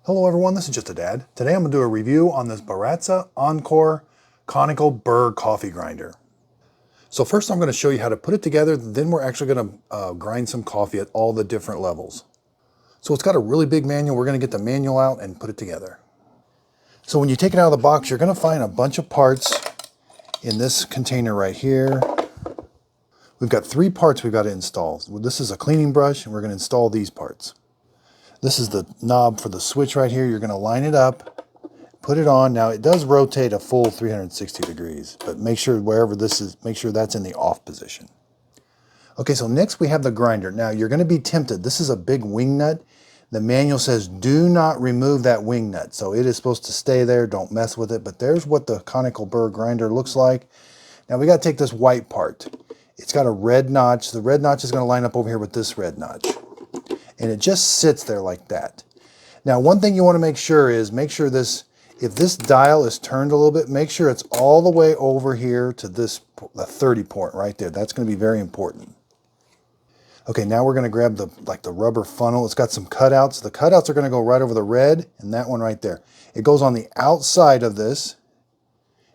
Hello everyone, this is Just a Dad. Today I'm going to do a review on this Baratza Encore Conical Burr coffee grinder. So first I'm going to show you how to put it together, then we're actually going to grind some coffee at all the different levels. So it's got a really big manual. We're going to get the manual out and put it together. So when you take it out of the box, you're going to find a bunch of parts in this container right here. We've got 3 parts we've got to install. This is a cleaning brush and we're going to install these parts. This is the knob for the switch right here. You're going to line it up, put it on. Now it does rotate a full 360 degrees, but make sure wherever this is, make sure that's in the off position. Okay, so next we have the grinder. Now you're going to be tempted. This is a big wing nut. The manual says do not remove that wing nut. So it is supposed to stay there. Don't mess with it. But there's what the conical burr grinder looks like. Now we got to take this white part. It's got a red notch. The red notch is going to line up over here with this red notch. And it just sits there like that. Now, one thing you want to make sure is, this, if this dial is turned a little bit, make sure it's all the way over here to this, the 30 point right there. That's going to be very important. Okay, now we're going to grab the rubber funnel. It's got some cutouts. The cutouts are going to go right over the red and that one right there. It goes on the outside of this.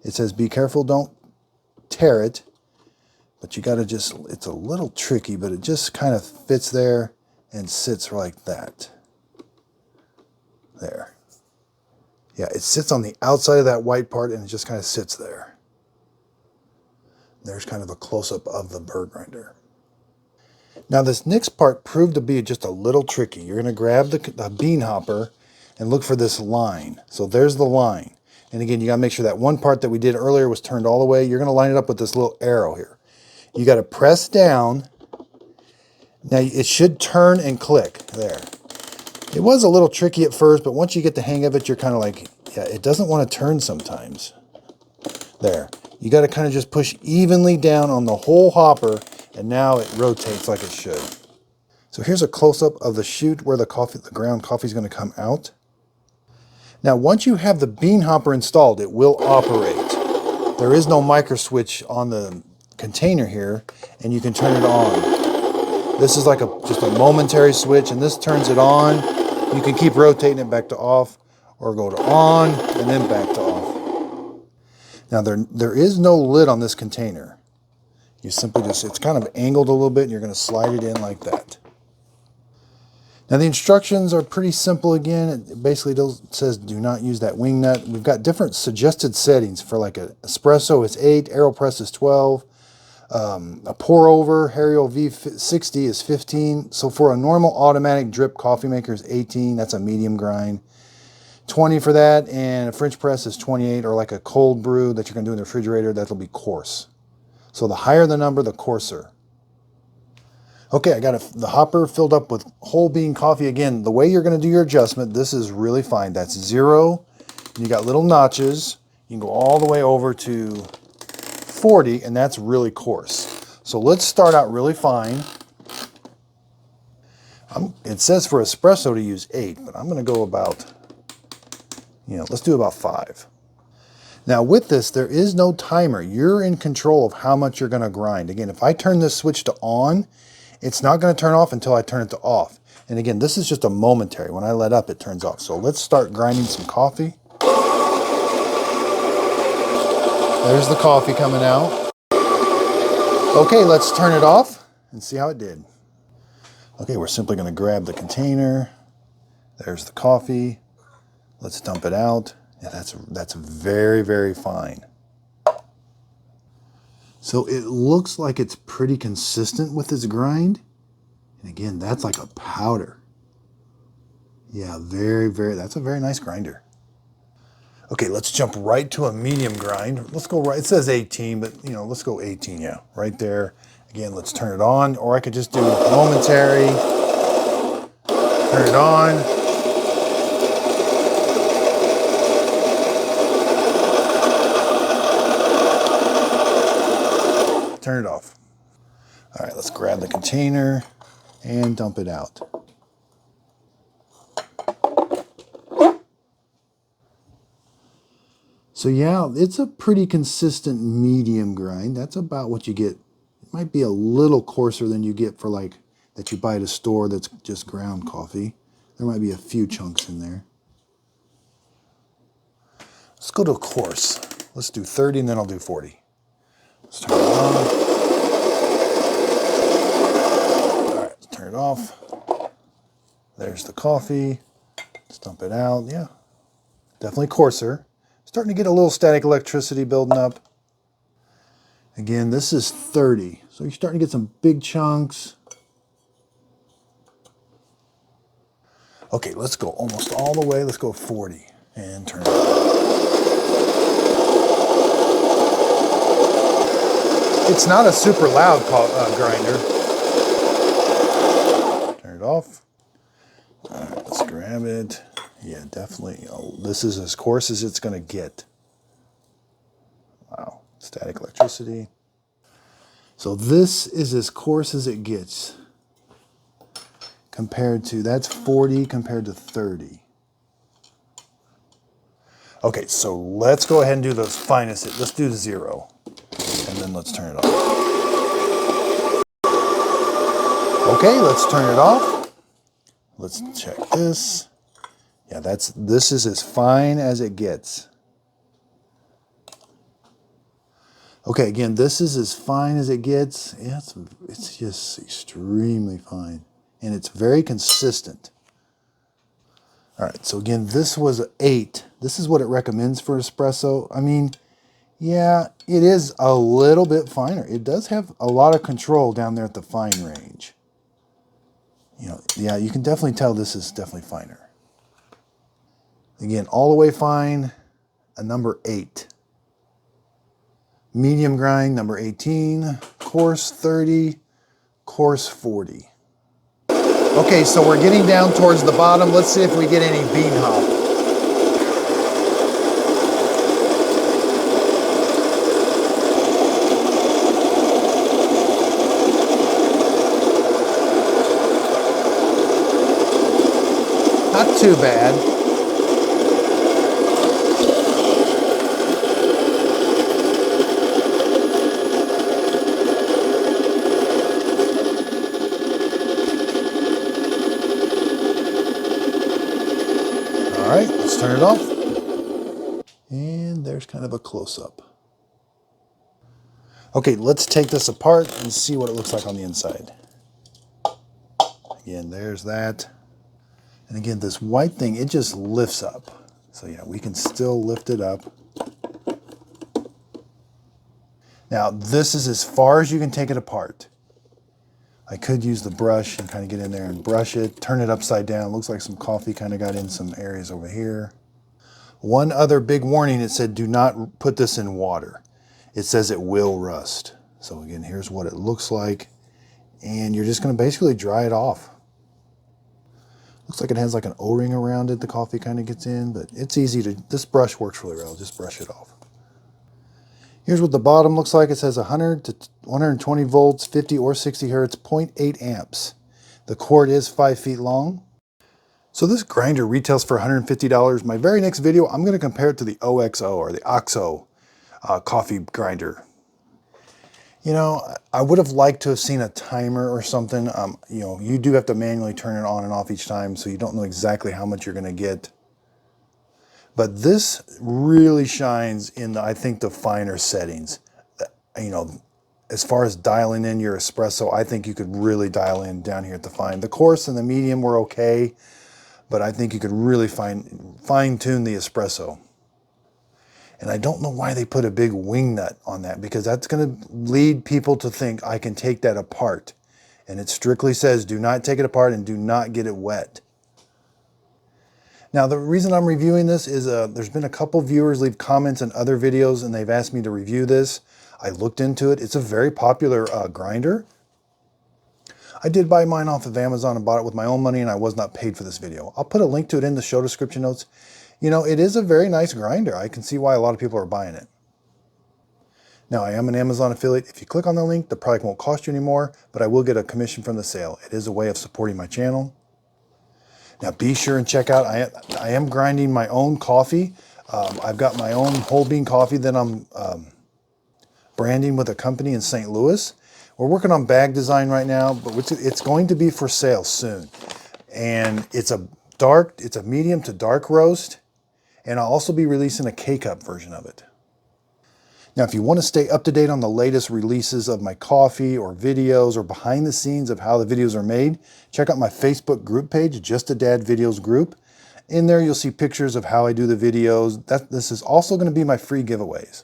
It says, be careful, don't tear it. But you got to just, it's a little tricky, but it just kind of fits there and sits like that. There. Yeah, it sits on the outside of that white part and it just kind of sits there. There's kind of a close-up of the burr grinder. Now this next part proved to be just a little tricky. You're going to grab the bean hopper and look for this line. So there's the line. And again, you got to make sure that one part that we did earlier was turned all the way. You're going to line it up with this little arrow here. You got to press down. Now it should turn and click there. It was a little tricky at first, but once you get the hang of it, you're kind of like, yeah, it doesn't want to turn sometimes. There. You got to kind of just push evenly down on the whole hopper, and now it rotates like it should. So here's a close-up of the chute where the ground coffee is going to come out. Now once you have the bean hopper installed, it will operate. There is no micro switch on the container here, and you can turn it on. This is like just a momentary switch, and this turns it on. You can keep rotating it back to off, or go to on, and then back to off. Now there is no lid on this container. You simply just, it's kind of angled a little bit, and you're going to slide it in like that. Now the instructions are pretty simple again. It basically says do not use that wing nut. We've got different suggested settings for like an espresso is 8, AeroPress is 12. A pour over Harrier V60 is 15. So for a normal automatic drip coffee maker is 18. That's a medium grind. 20 for that, and a French press is 28, or like a cold brew that you're going to do in the refrigerator, that'll be coarse. So the higher the number, the coarser. Okay, I got the hopper filled up with whole bean coffee. Again, the way you're going to do your adjustment, this is really fine. That's 0. You got little notches. You can go all the way over to 40, and that's really coarse. So let's start out really fine. It says for espresso to use 8, but I'm going to go about, let's do about 5. Now with this, there is no timer. You're in control of how much you're going to grind. Again, if I turn this switch to on, it's not going to turn off until I turn it to off. And again, this is just a momentary. When I let up, it turns off. So let's start grinding some coffee. There's the coffee coming out. Okay, let's turn it off and see how it did. Okay, we're simply going to grab the container. There's the coffee. Let's dump it out. Yeah, that's very, very fine. So it looks like it's pretty consistent with this grind. And again, that's like a powder. Yeah, that's a very nice grinder. Okay, let's jump right to a medium grind. Let's go right, it says 18, but let's go 18, yeah, right there. Again, let's turn it on, or I could just do momentary, turn it on. Turn it off. All right, let's grab the container and dump it out. So yeah, it's a pretty consistent medium grind. That's about what you get. It might be a little coarser than you get for that you buy at a store that's just ground coffee. There might be a few chunks in there. Let's go to a coarse. Let's do 30 and then I'll do 40. Let's turn it on. All right, let's turn it off. There's the coffee. Let's dump it out. Yeah, definitely coarser. Starting to get a little static electricity building up. Again, this is 30. So you're starting to get some big chunks. Okay, let's go almost all the way. Let's go 40 and turn it on. It's not a super loud grinder. Turn it off. All right, let's grab it. Yeah, definitely. Oh, this is as coarse as it's going to get. Wow, static electricity. So this is as coarse as it gets. Compared to, that's 40 compared to 30. Okay, so let's go ahead and do those finest. Let's do the 0. And then let's turn it off. Okay, let's turn it off. Let's check this. Yeah, this is as fine as it gets. Okay, again, this is as fine as it gets. Yeah, it's just extremely fine. And it's very consistent. All right, so again, this was 8. This is what it recommends for espresso. I mean, yeah, it is a little bit finer. It does have a lot of control down there at the fine range. You know, yeah, you can definitely tell this is definitely finer. Again, all the way fine, a number 8. Medium grind, number 18. Coarse 30, coarse 40. Okay, so we're getting down towards the bottom. Let's see if we get any bean hop. Not too bad. All right, let's turn it off. And there's kind of a close-up. Okay, let's take this apart and see what it looks like on the inside. Again, there's that. And again, this white thing, it just lifts up. So yeah, we can still lift it up. Now, this is as far as you can take it apart. I could use the brush and kind of get in there and brush it, turn it upside down. Looks like some coffee kind of got in some areas over here. One other big warning, it said do not put this in water. It says it will rust. So again, here's what it looks like. And you're just going to basically dry it off. Looks like it has like an O-ring around it. The coffee kind of gets in, but it's easy to, this brush works really well. Just brush it off. Here's what the bottom looks like. It says 100 to 120 volts, 50 or 60 hertz, 0.8 amps. The cord is 5 feet long. So this grinder retails for $150. My very next video, I'm going to compare it to the OXO or the OXO coffee grinder. You know, I would have liked to have seen a timer or something. You know, you do have to manually turn it on and off each time, so you don't know exactly how much you're going to get. But this really shines in, I think, the finer settings. You know, as far as dialing in your espresso, I think you could really dial in down here at the fine. The coarse and the medium were okay, but I think you could really fine-tune the espresso. And I don't know why they put a big wing nut on that, because that's going to lead people to think I can take that apart. And it strictly says do not take it apart and do not get it wet. Now, the reason I'm reviewing this is there's been a couple viewers leave comments in other videos and they've asked me to review this. I looked into it. It's a very popular grinder. I did buy mine off of Amazon and bought it with my own money, and I was not paid for this video. I'll put a link to it in the show description notes. You know, it is a very nice grinder. I can see why a lot of people are buying it. Now, I am an Amazon affiliate. If you click on the link, the product won't cost you anymore, but I will get a commission from the sale. It is a way of supporting my channel. Now, be sure and check out, I am grinding my own coffee. I've got my own whole bean coffee that I'm branding with a company in St. Louis. We're working on bag design right now, but it's going to be for sale soon. And it's a medium to dark roast. And I'll also be releasing a K-Cup version of it. Now, if you want to stay up to date on the latest releases of my coffee or videos or behind the scenes of how the videos are made, check out my Facebook group page, Just a Dad Videos group. In there, you'll see pictures of how I do the videos. This is also going to be my free giveaways.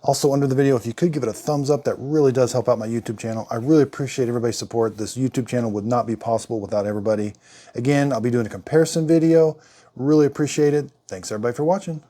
Also, under the video, if you could give it a thumbs up, that really does help out my YouTube channel. I really appreciate everybody's support. This YouTube channel would not be possible without everybody. Again, I'll be doing a comparison video. Really appreciate it. Thanks everybody for watching.